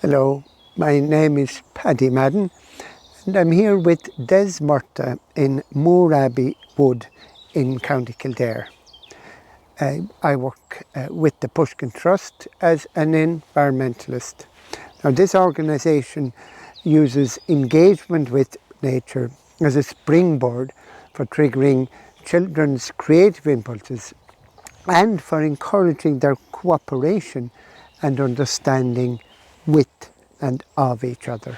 Hello, my name is Paddy Madden and I'm here with Des Murtagh in Abbey Wood in County Kildare. I work with the Pushkin Trust as an environmentalist. Now this organisation uses engagement with nature as a springboard for triggering children's creative impulses and for encouraging their cooperation and understanding with and of each other.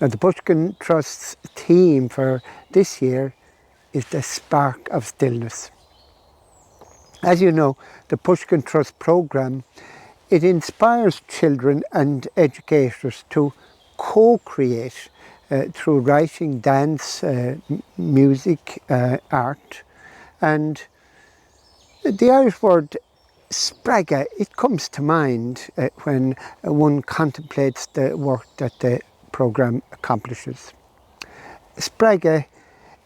Now the Pushkin Trust's theme for this year is the Spark of Stillness. As you know, the Pushkin Trust programme, it inspires children and educators to co-create through writing, dance, music, art, and the Irish word Spraga, it comes to mind when one contemplates the work that the programme accomplishes. Spraga,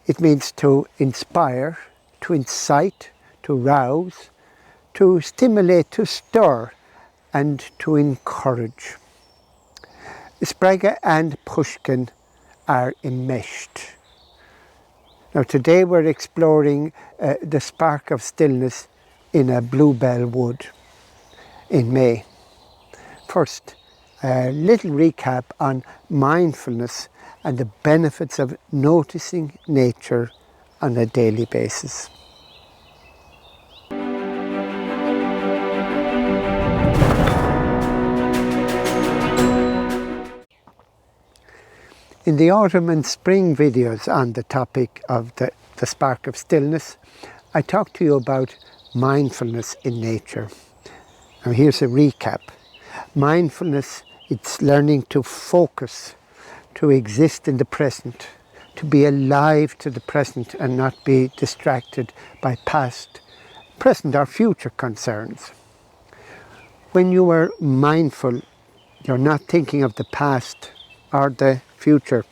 it means to inspire, to incite, to rouse, to stimulate, to stir and to encourage. Spraga and Pushkin are enmeshed. Now today we're exploring the Spark of Stillness in a bluebell wood in May. First, a little recap on mindfulness and the benefits of noticing nature on a daily basis. In the autumn and spring videos on the topic of the Spark of Stillness, I talked to you about mindfulness in nature. Now here's a recap. Mindfulness, it's learning to focus, to exist in the present, to be alive to the present and not be distracted by past, present or future concerns. When you are mindful, you're not thinking of the past or the future.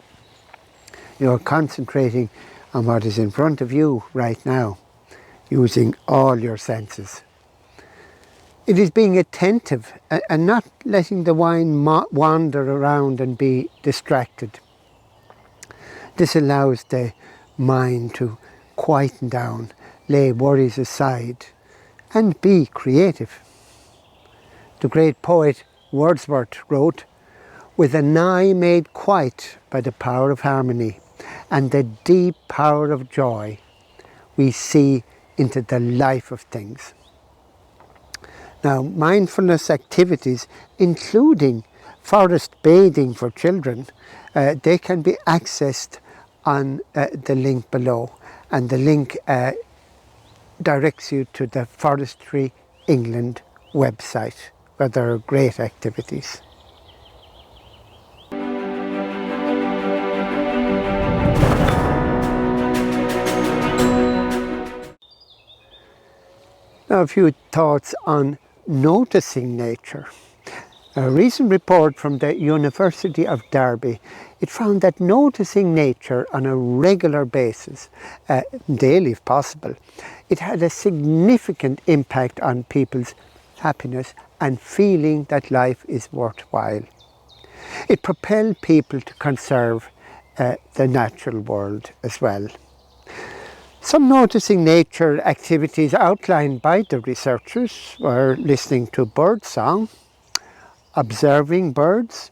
You're concentrating on what is in front of you right now, using all your senses. It is being attentive and not letting the mind wander around and be distracted. This allows the mind to quieten down, lay worries aside and be creative. The great poet Wordsworth wrote, "With an eye made quiet by the power of harmony and the deep power of joy, we see into the life of things." Now, mindfulness activities, including forest bathing for children, they can be accessed on the link below, and the link directs you to the Forestry England website, where there are great activities. Now a few thoughts on noticing nature. A recent report from the University of Derby, it found that noticing nature on a regular basis, daily if possible, it had a significant impact on people's happiness and feeling that life is worthwhile. It propelled people to conserve the natural world as well. Some noticing nature activities outlined by the researchers were listening to bird song, observing birds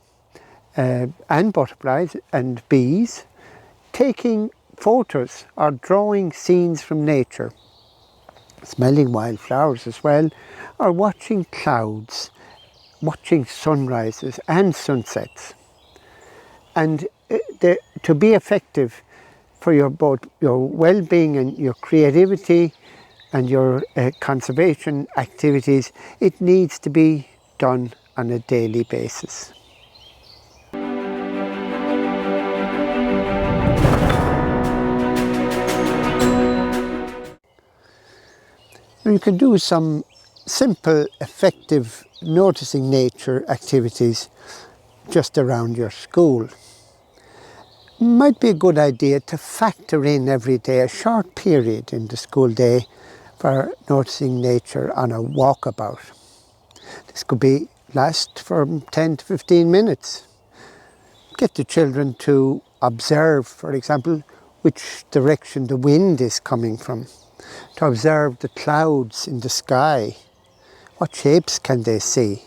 and butterflies and bees, taking photos or drawing scenes from nature, smelling wildflowers as well, or watching clouds, watching sunrises and sunsets. And to be effective for both your well-being and your creativity and your conservation activities, it needs to be done on a daily basis. You can do some simple, effective noticing nature activities just around your school. Might be a good idea to factor in every day a short period in the school day for noticing nature on a walkabout. This could be last for 10 to 15 minutes. Get the children to observe, for example, which direction the wind is coming from, to observe the clouds in the sky. What shapes can they see?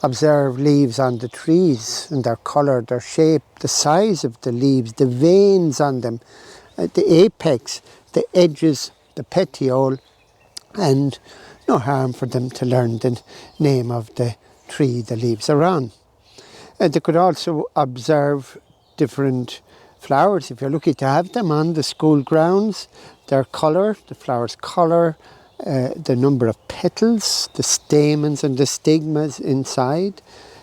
Observe leaves on the trees and their colour, their shape, the size of the leaves, the veins on them, the apex, the edges, the petiole, and no harm for them to learn the name of the tree the leaves are on. And they could also observe different flowers, if you're lucky to have them on the school grounds, their colour, the flower's colour, the number of petals, the stamens and the stigmas inside,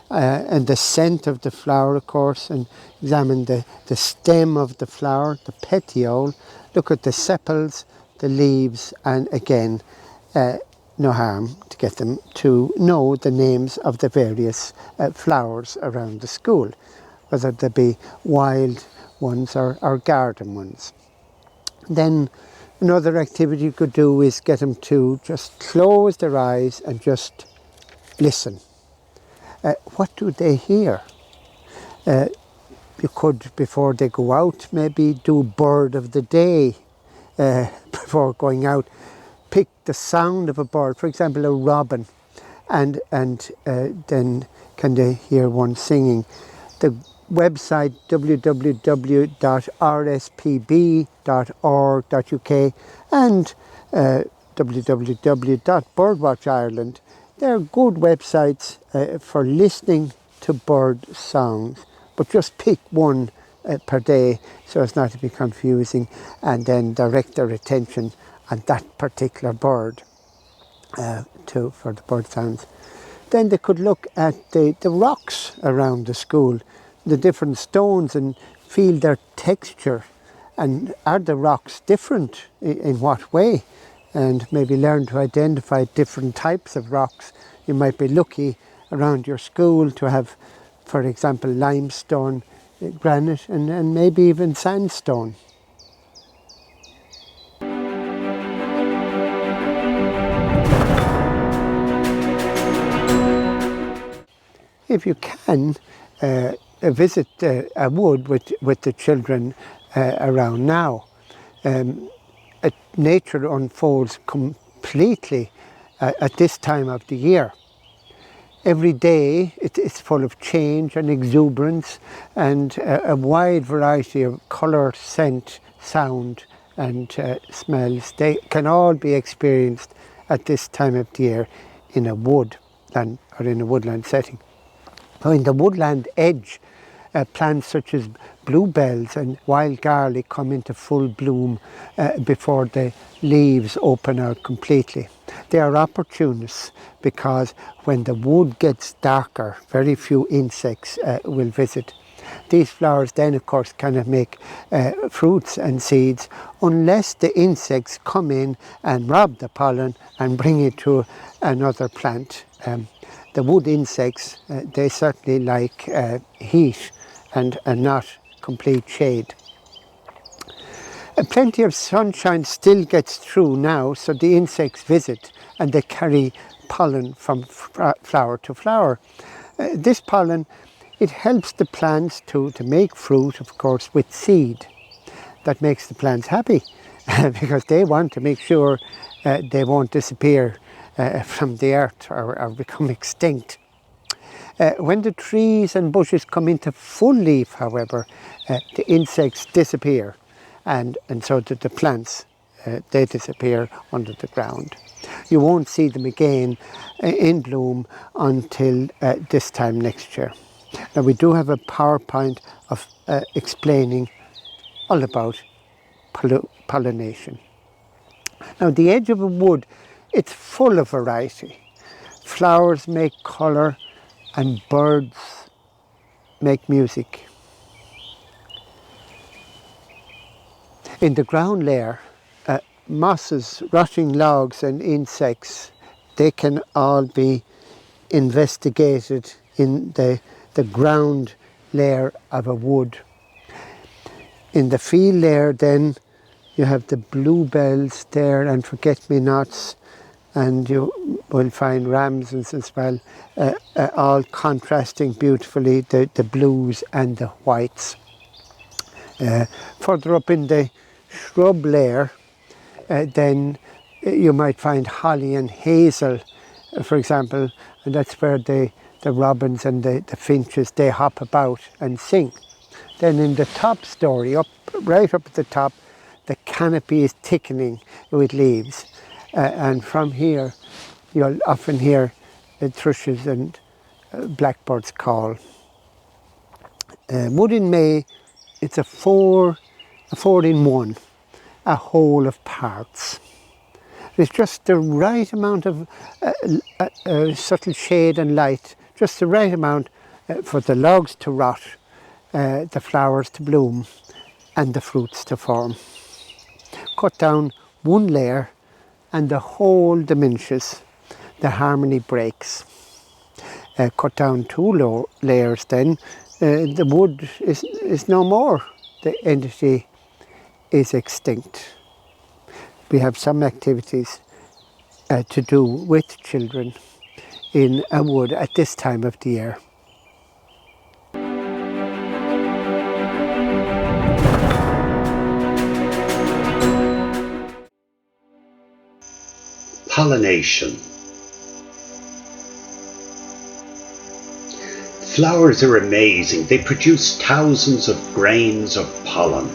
and the scent of the flower, of course, and examine the stem of the flower, the petiole, look at the sepals, the leaves, and again, no harm to get them to know the names of the various flowers around the school, whether they be wild ones or garden ones. Then another activity you could do is get them to just close their eyes and just listen. What do they hear? You could, before they go out, maybe do bird of the day before going out. Pick the sound of a bird, for example, a robin, and then can they hear one singing. The website www.rspb.org.uk and www.birdwatchireland. They're good websites for listening to bird songs, but just pick one per day so as not to be confusing, and then direct their attention on that particular bird for the bird sounds. Then they could look at the rocks around the school, the different stones, and feel their texture, and are the rocks different in what way, and maybe learn to identify different types of rocks. You might be lucky around your school to have, for example, limestone, granite, and maybe even sandstone. If you can, visit a wood with the children around now. Nature unfolds completely at this time of the year. Every day it's full of change and exuberance, and a wide variety of colour, scent, sound and smells. They can all be experienced at this time of the year in a woodland or in a woodland setting. Now, in the woodland edge, plants such as bluebells and wild garlic come into full bloom before the leaves open out completely. They are opportunists because when the wood gets darker, very few insects will visit. These flowers then, of course, cannot make fruits and seeds unless the insects come in and rob the pollen and bring it to another plant. The wood insects, they certainly like heat and not complete shade. Plenty of sunshine still gets through now, so the insects visit and they carry pollen from flower to flower. This pollen, it helps the plants to make fruit, of course, with seed. That makes the plants happy because they want to make sure they won't disappear from the earth or become extinct. When the trees and bushes come into full leaf, however, the insects disappear, and so do the plants. They disappear under the ground. You won't see them again in bloom until this time next year. Now, we do have a PowerPoint of explaining all about pollination. Now, the edge of a wood, it's full of variety. Flowers make colour and birds make music. In the ground layer, mosses, rotting logs and insects, they can all be investigated in the ground layer of a wood. In the field layer then, you have the bluebells there and forget-me-nots, and you will find ramsons as well, all contrasting beautifully, the blues and the whites. Further up in the shrub layer, then you might find holly and hazel, for example, and that's where the robins and the finches, they hop about and sing. Then in the top story, right up at the top, the canopy is thickening with leaves. And from here, you'll often hear thrushes and blackbirds call. Wood in May, it's a four in one, a whole of parts. There's just the right amount of subtle shade and light, just the right amount for the logs to rot, the flowers to bloom, and the fruits to form. Cut down one layer and the whole diminishes, the harmony breaks. Cut down two layers then, the wood is no more, the entity is extinct. We have some activities to do with children in a wood at this time of the year. Pollination. Flowers are amazing. They produce thousands of grains of pollen.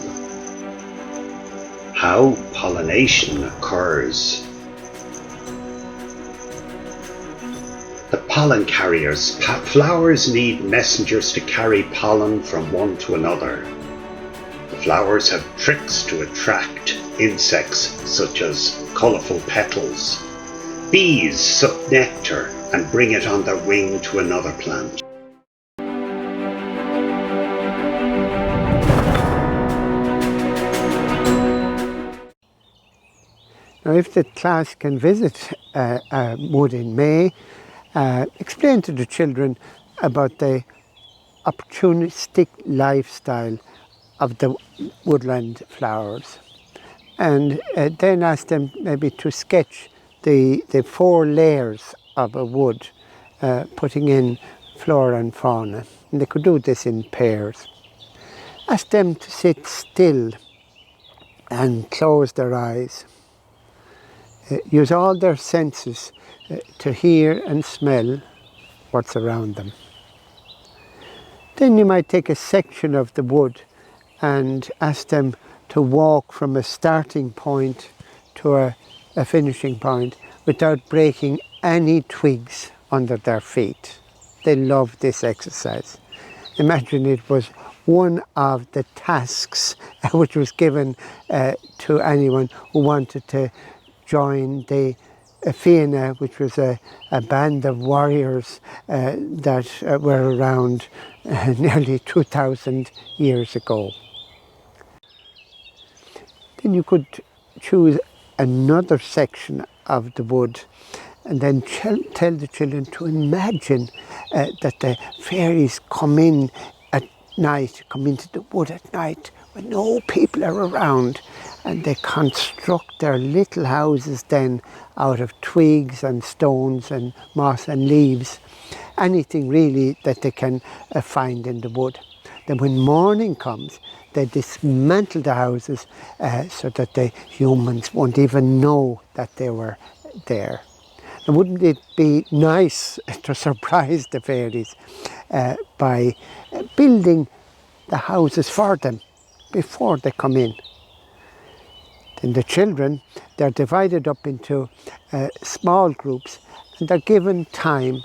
How pollination occurs. The pollen carriers. Flowers need messengers to carry pollen from one to another. The flowers have tricks to attract insects such as colourful petals. Bees suck nectar and bring it on their wing to another plant. Now, if the class can visit a wood in May, explain to the children about the opportunistic lifestyle of the woodland flowers, and then ask them maybe to sketch the 4 layers of a wood, putting in flora and fauna, and they could do this in pairs. Ask them to sit still and close their eyes. Use all their senses to hear and smell what's around them. Then you might take a section of the wood and ask them to walk from a starting point to a finishing point without breaking any twigs under their feet. They love this exercise. Imagine it was one of the tasks which was given to anyone who wanted to join the Fianna, which was a band of warriors that were around nearly 2,000 years ago. Then you could choose another section of the wood and then tell the children to imagine that the fairies come in at night, come into the wood at night when no people are around, and they construct their little houses then out of twigs and stones and moss and leaves, anything really that they can find in the wood. Then when morning comes, they dismantle the houses so that the humans won't even know that they were there. And wouldn't it be nice to surprise the fairies by building the houses for them before they come in? Then the children, they're divided up into small groups, and they're given time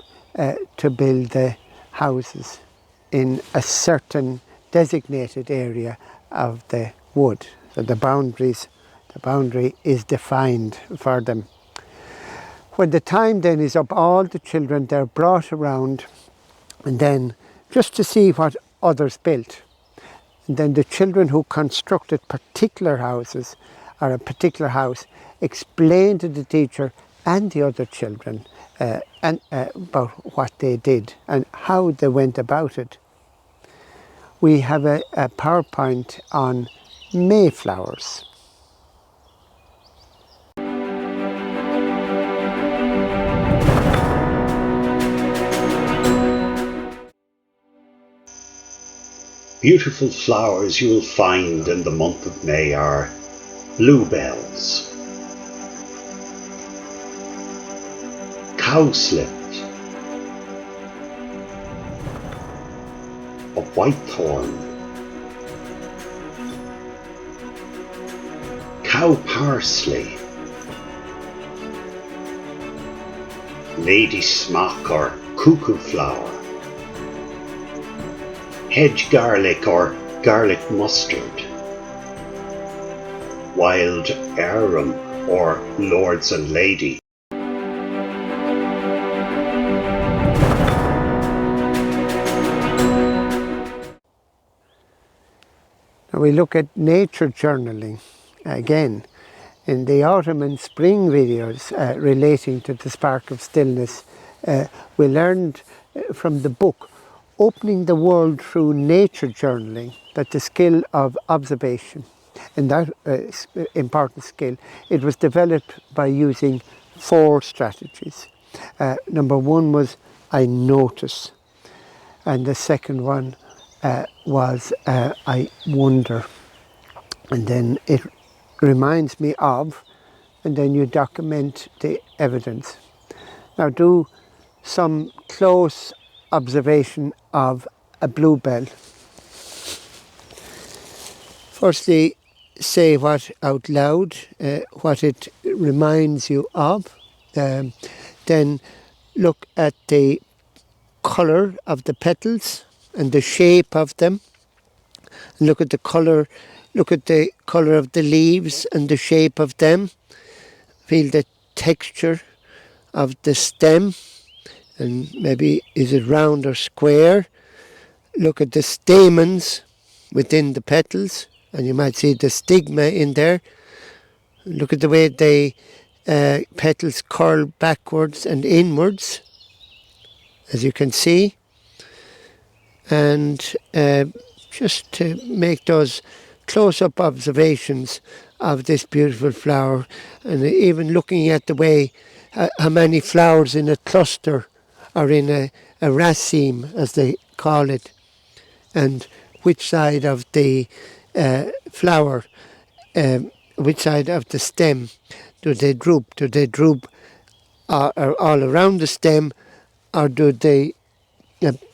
to build the houses in a certain designated area of the wood. So the boundary is defined for them. When the time then is up, all the children, they're brought around, and then just to see what others built. And then the children who constructed particular houses or a particular house explain to the teacher and the other children about what they did and how they went about it. We have a PowerPoint on Mayflowers. beautiful flowers you will find in the month of May are bluebells, cowslip, of whitethorn, cow parsley, lady smock or cuckoo flower, hedge garlic or garlic mustard, wild arum or lords and lady. Now we look at nature journaling again. In the autumn and spring videos relating to the Spark of Stillness, we learned from the book Opening the World Through Nature Journaling that the skill of observation, and that important skill, it was developed by using 4 strategies. Number 1 was I notice, and the second one was I wonder, and then it reminds me of, and then you document the evidence. Now do some close observation of a bluebell. Firstly, say what out loud, what it reminds you of. Then look at the colour of the petals and the shape of them. Look at the colour of the leaves and the shape of them. Feel the texture of the stem, and maybe is it round or square. Look at the stamens within the petals, and you might see the stigma in there. Look at the way the petals curl backwards and inwards, as you can see. And just to make those close-up observations of this beautiful flower, and even looking at the way how many flowers in a cluster or in a raceme, as they call it, and which side of the flower, which side of the stem do they droop? Do they droop all around the stem, or do they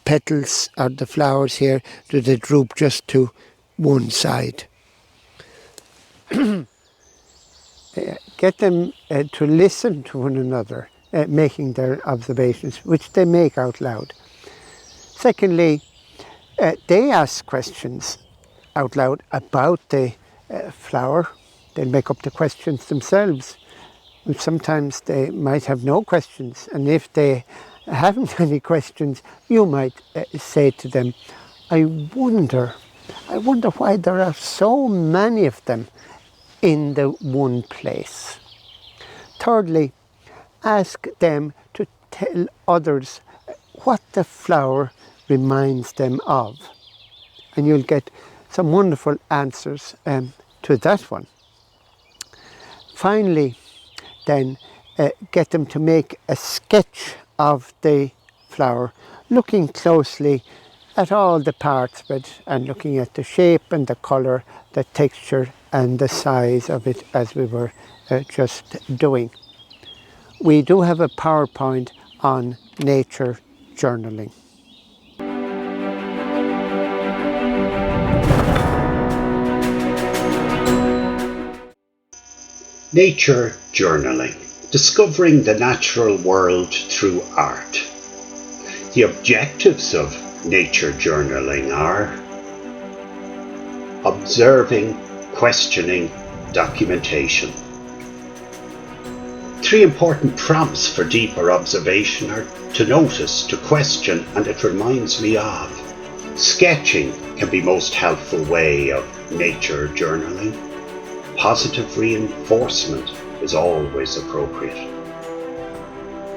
petals or the flowers here, do they droop just to one side? Get them to listen to one another, making their observations, which they make out loud. Secondly, they ask questions out loud about the flower. They'll make up the questions themselves. And sometimes they might have no questions, and if they haven't any questions, you might say to them, I wonder why there are so many of them in the one place. Thirdly, ask them to tell others what the flower reminds them of, and you'll get some wonderful answers to that one. Finally, then get them to make a sketch of the flower, looking closely at all the parts of it and looking at the shape and the colour, the texture and the size of it, as we were just doing. We do have a PowerPoint on nature journaling. Nature journaling. Discovering the natural world through art. The objectives of nature journaling are observing, questioning, documentation. 3 important prompts for deeper observation are to notice, to question, and it reminds me of. Sketching can be most helpful way of nature journaling. Positive reinforcement is always appropriate.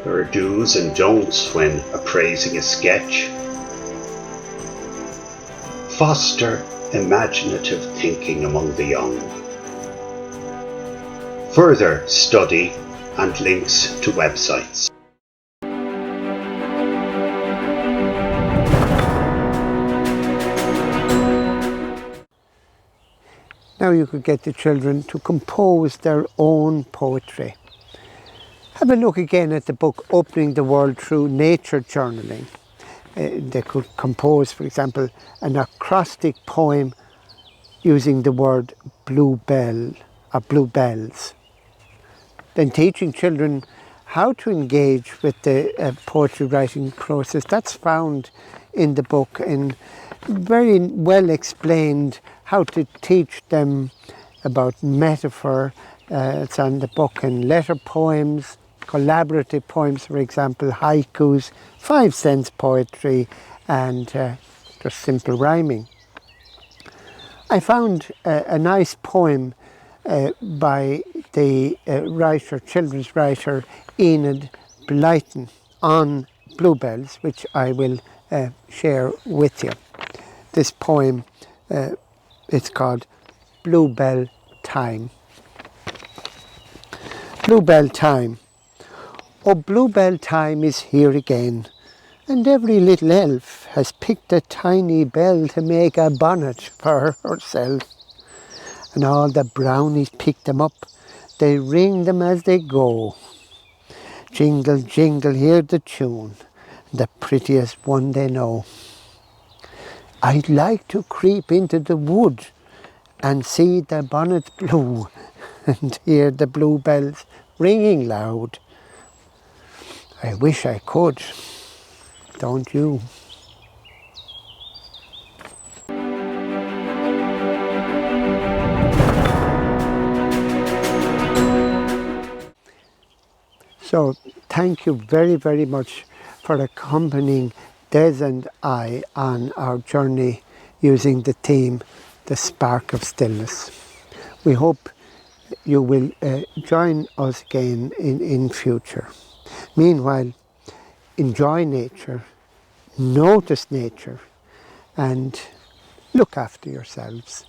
There are do's and don'ts when appraising a sketch. Foster imaginative thinking among the young. Further study and links to websites. Now you could get the children to compose their own poetry. Have a look again at the book Opening the World Through Nature Journaling. They could compose, for example, an acrostic poem using the word bluebell or bluebells. Then teaching children how to engage with the poetry writing process. That's found in the book and very well explained how to teach them about metaphor. It's on the book, and letter poems, collaborative poems, for example, haikus, 5 cents poetry, and just simple rhyming. I found a nice poem by the children's writer Enid Blyton on bluebells, which I will share with you. This poem, it's called Bluebell Time. Bluebell Time. Oh, bluebell time is here again, and every little elf has picked a tiny bell to make a bonnet for herself. And all the brownies pick them up, they ring them as they go. Jingle, jingle, hear the tune, the prettiest one they know. I'd like to creep into the wood and see the bonnet blue and hear the bluebells ringing loud. I wish I could, don't you? So thank you very, very much for accompanying Des and I on our journey using the theme, the Spark of Stillness. We hope you will join us again in future. Meanwhile, enjoy nature, notice nature, and look after yourselves.